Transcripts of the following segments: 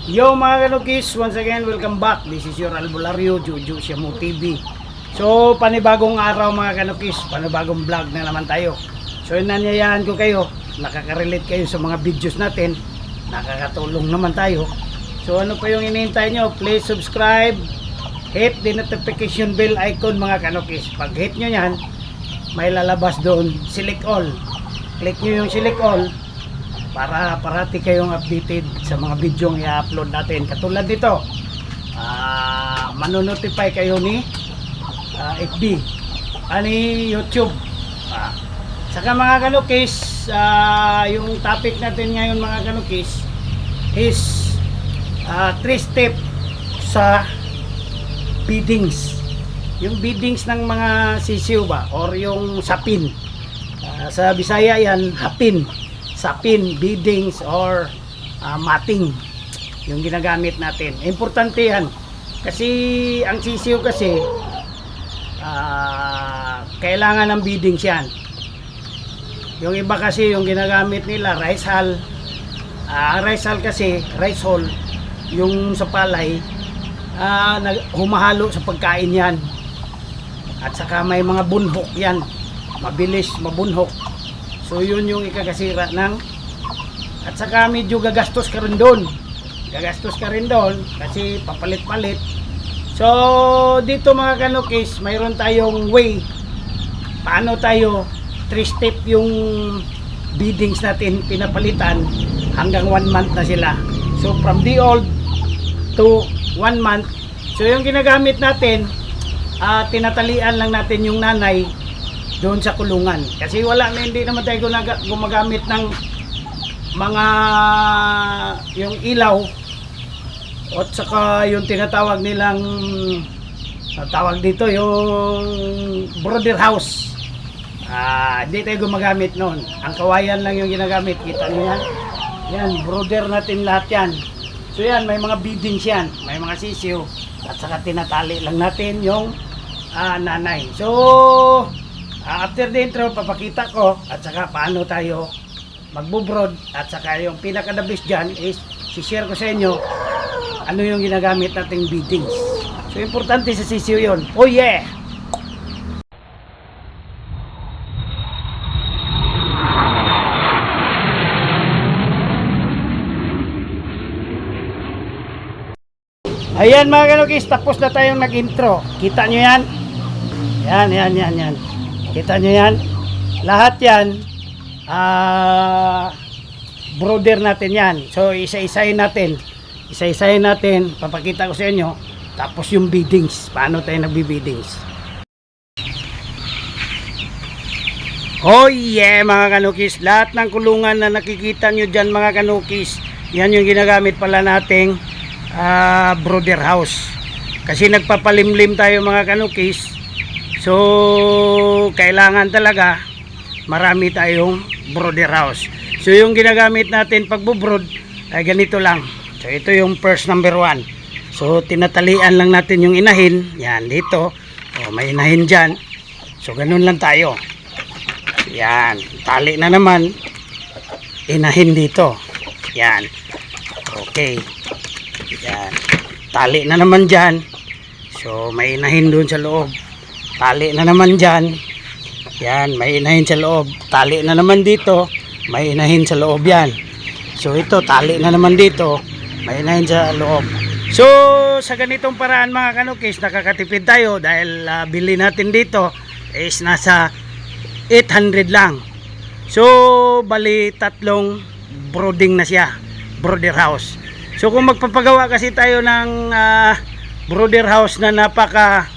Yo mga kanukis, once again welcome back. This is your Albulario, Jojo Siamo TV. So panibagong araw mga kanukis, panibagong vlog na naman tayo. So inanyayahan ko kayo, nakaka-relate kayo sa mga videos natin, nakakatulong naman tayo. So ano pa yung hinihintay nyo? Please subscribe, hit the notification bell icon mga kanukis. Pag hit nyo yan, may lalabas doon, select all. Click nyo yung select all para parati kayong updated sa mga video yung i-upload natin. Katulad dito, manonotify kayo ni FB, ani YouTube. Saka mga kanukis, yung topic natin ngayon mga kanukis is 3 step sa biddings. Yung biddings ng mga sisiw ba or yung sapin. Sa Bisaya yan, hapin. Sapin, biddings or mating yung ginagamit natin. Importante yan kasi ang sisiw kasi kailangan ng biddings yan. Yung iba kasi yung ginagamit nila rice hull. Rice hull kasi, rice hull yung sa palay, humahalo sa pagkain yan. At saka may mga bunhok yan, mabilis mabunhok. So yun yung ikakasira ng, at saka medyo gagastos ka rin doon. Gagastos ka rin doon kasi papalit-palit. So dito mga kanukis, mayroon tayong way paano tayo 3 step yung biddings natin pinapalitan hanggang 1 month na sila. So from the old to 1 month. So yung ginagamit natin, tinatalian lang natin yung nanay doon sa kulungan kasi hindi naman tayo gumagamit ng mga yung ilaw at saka yung tinatawag nilang tawag dito yung brother house. Hindi tayo gumagamit noon, ang kawayan lang yung ginagamit. Kita nyo yan, yan brother natin lahat yan. So yan, may mga biddings yan, may mga sisiw at saka tinatali lang natin yung nanay. So after the intro, papakita ko at saka paano tayo magbubrod at saka yung pinaka-the-best dyan is share ko sa inyo ano yung ginagamit nating biddings. So importante sa sisiyo yun. Oh yeah! Ayan mga kanukis, tapos na tayong nag-intro. Kita nyo yan? Yan. Kita nyo yan? Lahat yan, brother natin yan. So isa-isahin natin. Papakita ko sa inyo. Tapos yung biddings, paano tayo nagbi-biddings. Oh yeah mga kanukis, lahat ng kulungan na nakikita nyo dyan mga kanukis, yan yung ginagamit pala nating brother house. Kasi nagpapalimlim tayo mga kanukis. So kailangan talaga marami tayong brother house. So yung ginagamit natin pagbubrod ay ganito lang. So ito yung first number 1. So tinatalian lang natin yung inahin. Yan dito. May inahin dyan. So ganun lang tayo. Yan. Tali na naman. Inahin dito. Yan. Okay. Yan. Tali na naman dyan. So may inahin doon sa loob. Tali na naman dyan. Yan, may inahin sa loob. Tali na naman dito. May inahin sa loob yan. So ito, tali na naman dito. May inahin sa loob. So sa ganitong paraan mga kanukis, nakakatipid tayo dahil bili natin dito is nasa 800 lang. So bali 3 brooding na siya, brother house. So kung magpapagawa kasi tayo ng brother house na napaka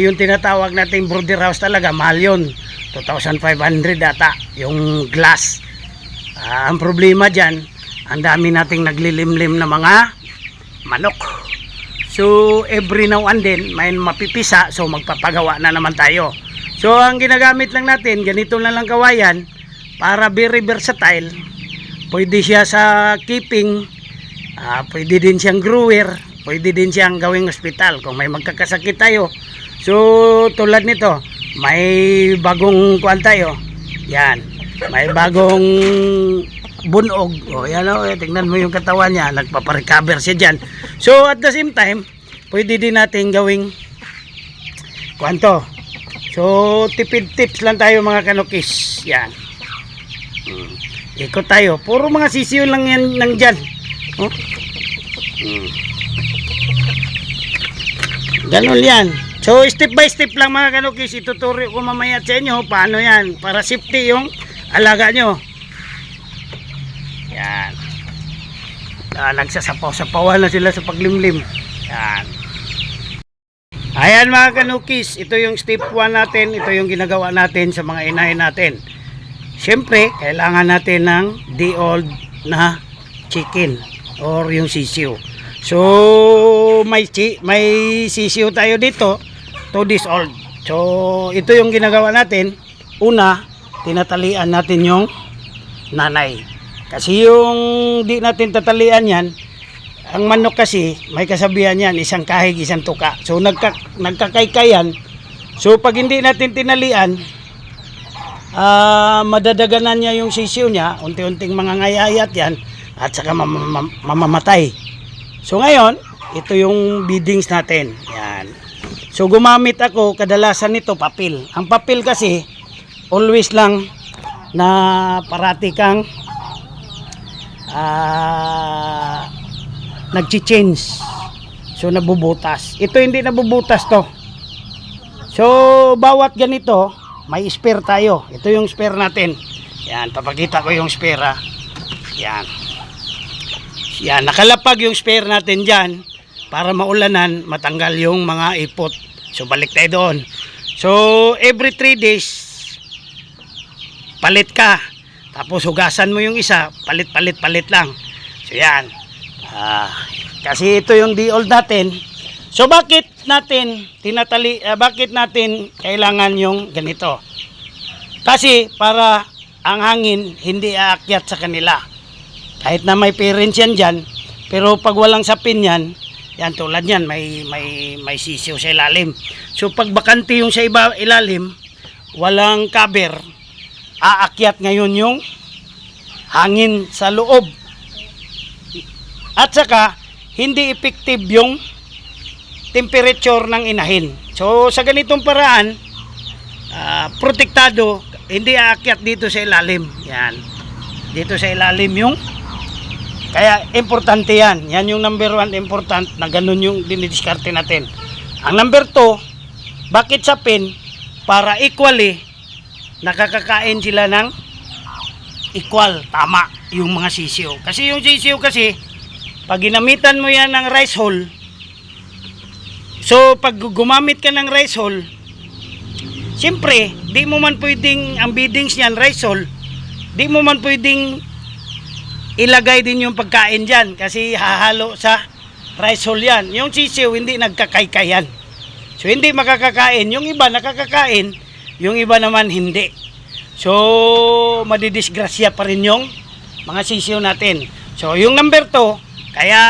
yung tinatawag nating brother house talaga, mahal yun. 2,500 ata yung glass. Ang problema dyan, ang dami nating naglilimlim na mga manok. So every now and then may mapipisa, so magpapagawa na naman tayo. So ang ginagamit lang natin, ganito na lang kawayan para very versatile. Pwede siya sa keeping, pwede din siyang grower, pwede din siyang gawing hospital kung may magkakasakit tayo. So tulad nito, may bagong kuwan tayo. Yan, may bagong bunog. O yan o, tingnan mo yung katawan niya, nagpaparecover siya dyan. So at the same time, pwede din natin gawing kwanto. So tipid tips lang tayo mga kanukis. Yan. Ikot tayo. Puro mga sisiyo lang yan nang dyan. Oh. Ganun yan. So step by step lang mga kanukis, ituturo ko mamaya sa inyo paano yan para safety yung alaga nyo. Yan. Nagsasapaw-sapawan na sila sa paglimlim. Yan. Ayan mga kanukis, ito yung step 1 natin, ito yung ginagawa natin sa mga inahin natin. Siyempre, kailangan natin ng day-old na chicken or yung sisiyo. So, may sisiyo tayo dito, 2 days old. So, ito yung ginagawa natin. Una, tinatalian natin yung nanay. Kasi yung di natin tatalian yan, ang manok kasi, may kasabihan yan, isang kahig, isang tuka. So, nagkakaykayan. So, pag hindi natin tinalian, madadaganan niya yung sisiyo niya, unti-unting mangangayayat yan, at saka mamamatay. So, ngayon, ito yung beddings natin. Yan. So, gumamit ako, kadalasan nito, papel. Ang papel kasi, always lang na parati kang nagchi-change. So nabubutas. Ito hindi nabubutas to. So bawat ganito may spare tayo. Ito yung spare natin. Yan, papakita ko yung spare. Yan. Yan, nakalapag yung spare natin diyan para maulanan, matanggal yung mga ipot. So balik tayo doon. So every 3 days palit ka. Tapos hugasan mo yung isa, palit lang. So yan. Kasi ito yung day-old natin. So bakit natin bakit natin kailangan yung ganito? Kasi para ang hangin hindi aakyat sa kanila. Kahit na may parents yan dyan, pero pag walang sapin yan, yan tulad yan, may sisiw sa ilalim. So pag bakante yung sa ilalim, walang cover, aakyat ngayon yung hangin sa loob. At saka, hindi effective yung temperature ng inahin. So, sa ganitong paraan, protektado, hindi aakyat dito sa ilalim. Yan. Dito sa ilalim yung, kaya importante yan. Yan yung number 1 important na ganun yung dinidiskarte natin. Ang number 2, bakit sapin? Para equally, nakakakain sila ng equal, tama, yung mga sisiyo. Kasi yung sisiyo kasi, pag ginamitan mo yan ng rice hull, so pag gumamit ka ng rice hull, siyempre, di mo man pwedeng, ang beddings niyan, rice hull, di mo man pwedeng ilagay din yung pagkain dyan kasi hahalo sa rice hull yan. Yung sisiyo, hindi nagkakaykayan. So, hindi makakakain. Yung iba nakakakain, yung iba naman hindi. So, madidisgrasya pa rin yung mga sisiyo natin. So, yung number 2, kaya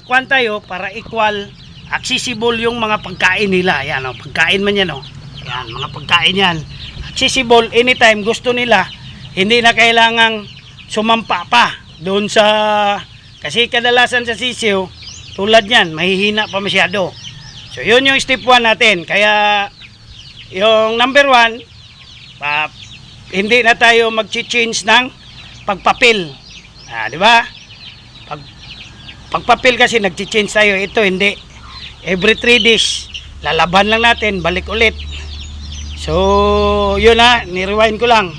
kuwan tayo para equal, accessible yung mga pagkain nila. Yan o, pagkain man yan o. Yan, mga pagkain yan. Accessible anytime gusto nila. Hindi na kailangang sumampa pa doon sa, kasi kadalasan sa sisiyo, tulad yan, mahihina pa masyado. So yun yung step 1 natin. Kaya yung number 1, hindi na tayo mag-change ng pagpapil. Di ba? Pagpapil kasi nag-change tayo. Ito hindi. Every 3 days, lalaban lang natin, balik ulit. So, yun na, ni-rewind ko lang.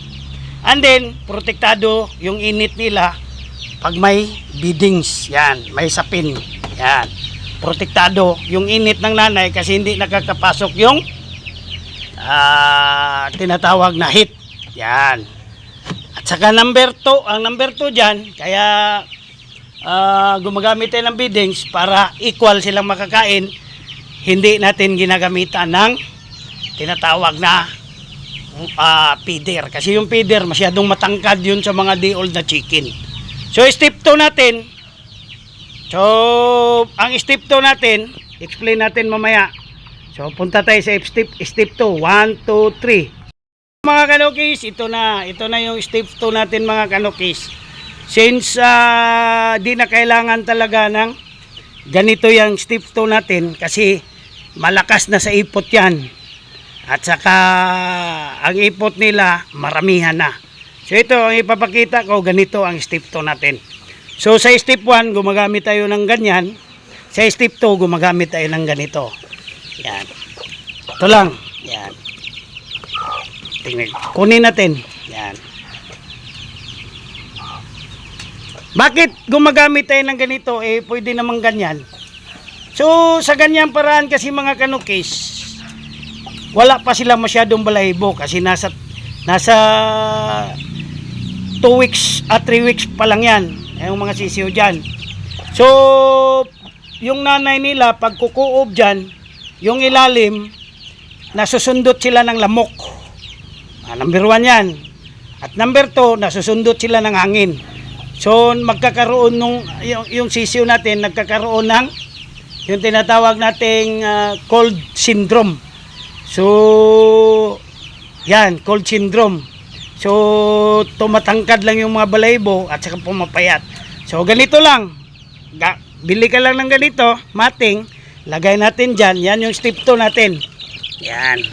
And then, protektado yung init nila pag may beddings. Yan, may sapin. Yan. Protektado yung init ng nanay kasi hindi nakakapasok yung tinatawag na heat. Yan. At saka number 2, ang number 2 dyan, kaya gumagamit tayo ng beddings para equal silang makakain. Hindi natin ginagamitan ng tinatawag na feeder. Kasi yung feeder masyadong matangkad yun sa mga day-old na chicken. So step 2 natin. So ang step 2 natin, explain natin mamaya. So punta tayo sa step 2. 1, 2, 3. Mga kanukis, ito na yung step 2 natin mga kanukis. Since di na kailangan talaga ng ganito yung step 2 natin kasi malakas na sa ipot yan. At saka ang ipot nila maramihan na. So ito ang ipapakita ko, ganito ang step 2 natin. So sa step 1 gumagamit tayo ng ganyan. Sa step 2 gumagamit tayo ng ganito. Yan. Ito lang. Yan. Tingnan. Kunin natin. Yan. Bakit gumagamit tayo ng ganito? Pwede namang ganyan. So, sa ganyan paraan kasi mga kanukis, wala pa sila masyadong balahibo kasi nasa 2 weeks at 3 weeks pa lang yan. Yung mga sisiyo dyan. So, yung nanay nila, pag kukuob dyan, yung ilalim, nasusundot sila ng lamok. Number 1 yan. At number 2, nasusundot sila ng hangin. So magkakaroon yung sisiyo natin nagkakaroon ng yung tinatawag nating cold syndrome. So yan, cold syndrome. So tumatangkad lang yung mga balahibo at saka pumapayat. So ganito lang. Bili ka lang ng ganito, mating, lagay natin diyan. Yan yung step 2 natin. Yan.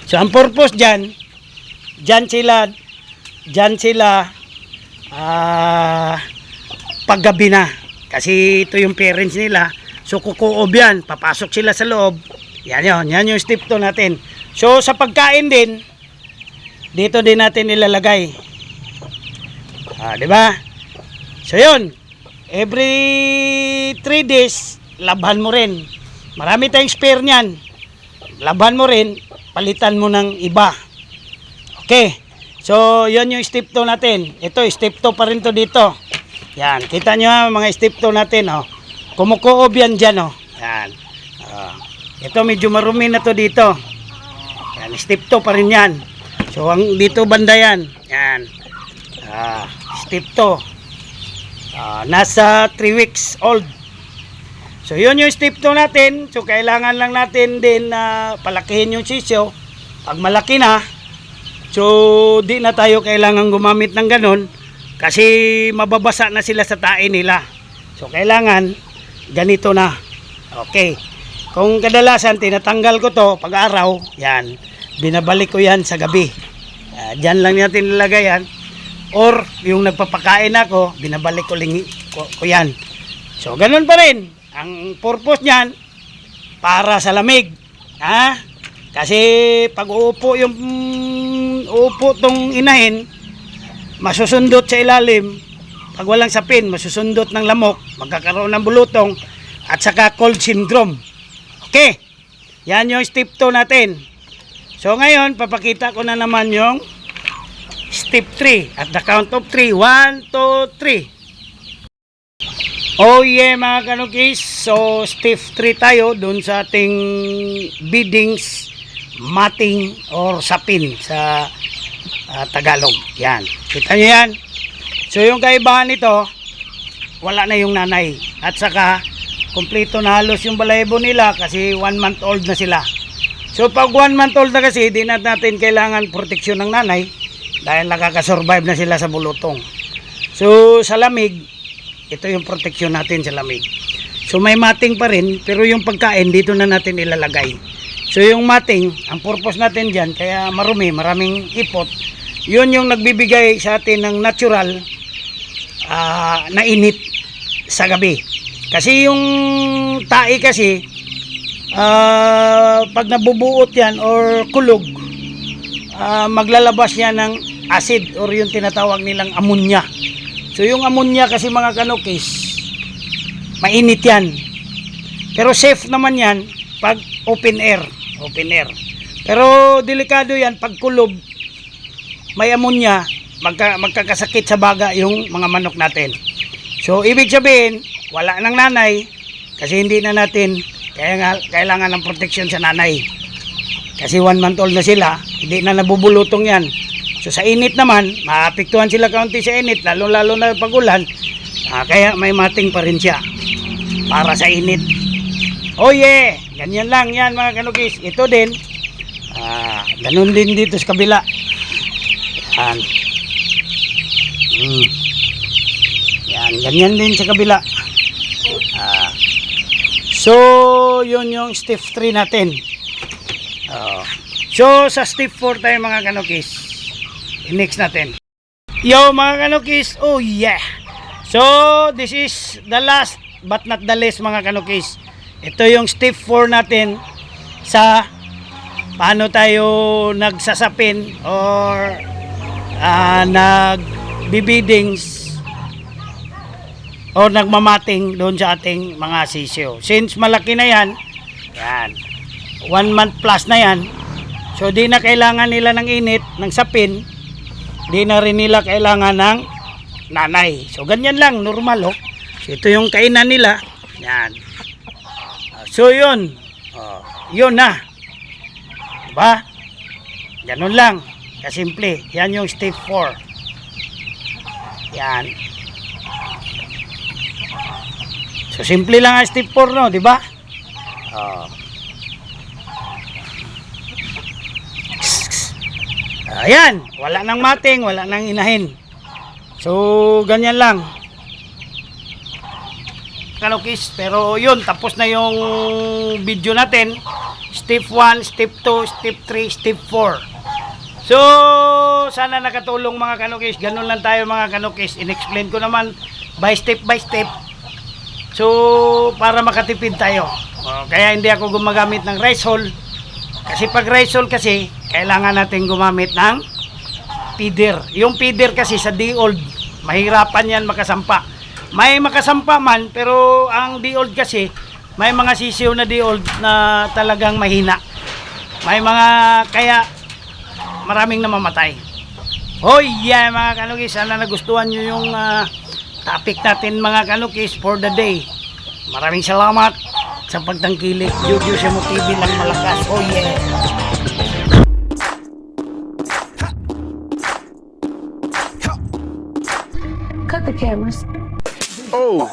So ang purpose diyan sila paggabi na kasi ito yung parents nila, so kukuob yan, papasok sila sa loob. Yan yung step 2 natin. So sa pagkain din dito din natin ilalagay, di ba? So yun, every 3 days labhan mo rin, marami tayong spare nyan, labhan mo rin, palitan mo ng iba. Okay. So, yun yung step 2 natin. Ito, step 2 pa rin to dito. Yan, kita nyo mga step 2 natin, oh. Kumukuob yan dyan, oh. Yan. Ito, medyo marumi na to dito. Yan, step 2 pa rin yan. So, ang dito banda yan. Yan. Step 2. Nasa 3 weeks old. So, yun yung step 2 natin. So, kailangan lang natin din palakihin yung sisyo. Pag malaki na, so, di na tayo kailangan gumamit ng ganun kasi mababasa na sila sa tae nila. So, kailangan ganito na. Okay. Kung kadalasan, tinatanggal ko to pag-araw, yan, binabalik ko yan sa gabi. Diyan lang natin nilagay yan. Or, yung nagpapakain ako, binabalik ko yan. So, ganun pa rin. Ang purpose niyan, para sa lamig. Kasi pag uupo tong inahin, masusundot sa ilalim. Pag walang sapin, masusundot ng lamok, magkakaroon ng bulutong at saka cold syndrome. Okay, yan yung step 2 natin. So ngayon, papakita ko na naman yung step 3 at the count of 3. 1, 2, 3. Oh yeah mga kanukis, so step 3 tayo dun sa ating beddings, mating or sapin sa Tagalog. Yan. Kita nyo yan. So yung kaibahan nito, wala na yung nanay. At saka, kompleto na halos yung balahibo nila kasi 1 month old na sila. So pag 1 month old na kasi, di na natin kailangan proteksyon ng nanay dahil nakakasurvive na sila sa bulutong. So sa lamig, ito yung proteksyon natin sa lamig. So may mating pa rin, pero yung pagkain dito na natin ilalagay. So yung mating, ang purpose natin dyan, kaya marumi, maraming ipot, yun yung nagbibigay sa atin ng natural na init sa gabi. Kasi yung tae kasi, pag nabubuot yan or kulog, maglalabas yan ng acid or yung tinatawag nilang ammonia. So yung ammonia kasi mga kanukis, mainit yan. Pero safe naman yan pag open air. Pero delikado yan pag kulob, may ammonia, magkakasakit sa baga yung mga manok natin. So ibig sabihin, wala nang nanay kasi hindi na natin kailangan ng protection sa nanay. Kasi 1 month old na sila, hindi na nabubulutong yan. So sa init naman, maapektuhan sila kaunti sa init, lalo na pag ulan, kaya may mating pa rin siya para sa init. Oh yeah, ganyan lang yan mga kanukis. Ito din, ganun din dito sa kabila. Yan. Yan, ganyan din sa kabila. So, yun yung step 3 natin. So, sa step 4 tayo mga kanukis. Next natin. Yo mga kanukis, oh yeah. So, this is the last but not the least mga kanukis. Ito yung step 4 natin sa paano tayo nagsasapin or nagbibidings o nagmamating doon sa ating mga sisiyo. Since malaki na yan, 1 month plus na yan, so di na kailangan nila ng init, ng sapin, di na rin nila kailangan ng nanay. So ganyan lang, normal. So ito yung kainan nila. Yan. So yun. Yun na. Diba? Ganun lang. Kasimple. Yan yung step 4. Yan. So simple lang ang step 4, no, di ba? Ayan, wala nang mating, wala nang inahin. So ganyan lang. Kanukis, pero yun, tapos na yung video natin. Step 1, step 2, step 3, step 4. So sana nakatulong mga kanukis. Ganun lang tayo mga kanukis. In-explain ko naman by step by step. So, para makatipid tayo. Kaya hindi ako gumagamit ng rice hull. Kasi pag rice hull kasi, kailangan natin gumamit ng feeder. Yung feeder kasi sa D-old, mahirapan yan makasampa. May makasampa man, pero ang D-old kasi, may mga sisiw na D-old na talagang mahina. May mga, kaya maraming namamatay. Oh yeah mga kanukis, sana nagustuhan nyo yung topic natin mga kanukis for the day. Maraming salamat sa pagtangkilik. Jojo Semo TV lang malakas. Oh yeah. Cut the cameras. Oh.